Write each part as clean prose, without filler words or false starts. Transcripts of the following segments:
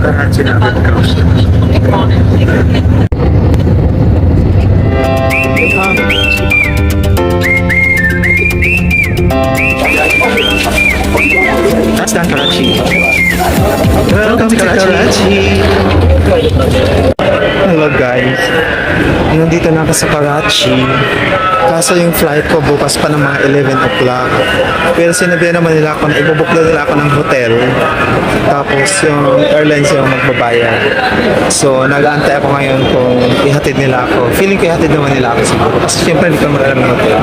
Karachi na agad ka. Touchdown Karachi. Welcome to Karachi. Hello guys. Nandito na ako sa Karachi. Kaso yung flight ko bukas pa ng mga 11 o'clock. Pero sinabihan naman nila ako na ibubuk na nila ako ng hotel. Tapos yung airlines yung magbabayad. So nag-aantay ako ngayon kung ihatid nila ako. Feeling ko ihatid naman nila ako siguro. Kasi syempre hindi ko naman alam ng hotel.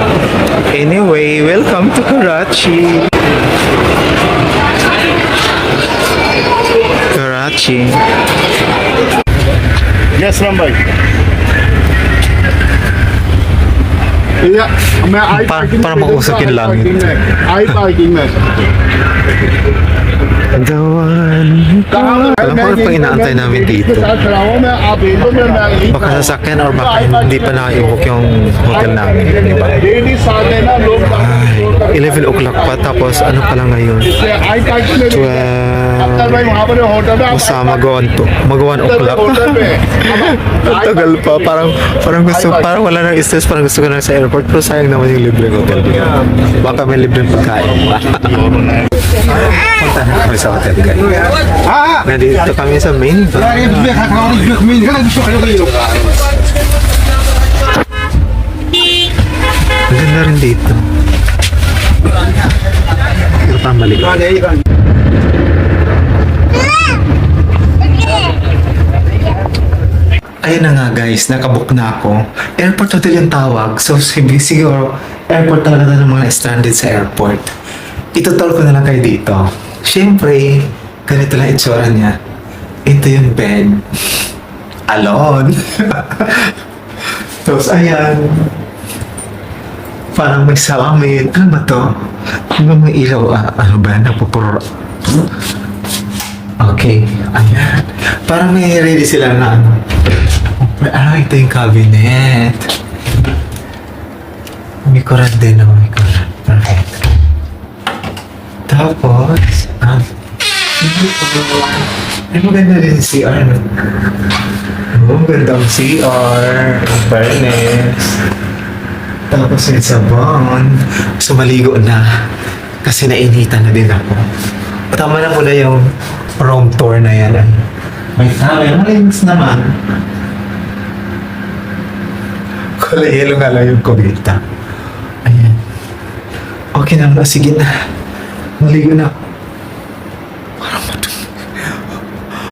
Anyway, welcome to Karachi. Karachi. Yes, Rambai. Yeah, Para mausap yung langit. I parking में. Dawan. Alam ko ano pang inaantay namin dito. Baka sasakyan or baka hindi pa na-i-book yung hotel namin. Diba? Ay, 11 o'clock pa tapos ano pala ngayon? 12. Basta mag-1 o'clock. Ang tagal pa. Parang wala nang stress. Parang gusto ko na sa airport. Pero sayang naman yung libreng hotel. Baka may libreng pagkain. Punta na kami sa hotel guys. Nandito kami sa main bar. Ang ganda rin dito. Pero pambalik. Ayun na nga guys, nakabook na ako. Airport hotel yung tawag. So siguro airport talaga ng mga stranded sa airport. Itutol ko na lang kayo dito. Siyempre, ganito lang itsura niya. Ito yung bed. Alone. Tapos ayan. Parang may salamin. Ano ba to? Ano may ilaw? Ano ba? Napupuro. Okay. Ayan. Parang may ready sila na ano. Ito yung cabinet. May kurat din. May kurat. Perfect. Tapos, ay maganda rin yung CR. Maganda ang CR, fairness. Tapos yung sabon. So, maligo na. Kasi nainitan na din ako. Tama na muna yung room tour na yan. May towel. Malinis naman. Kulay yellow nga lang yung kubita. Ayan. Okay na. Sige na. Maligo na ako.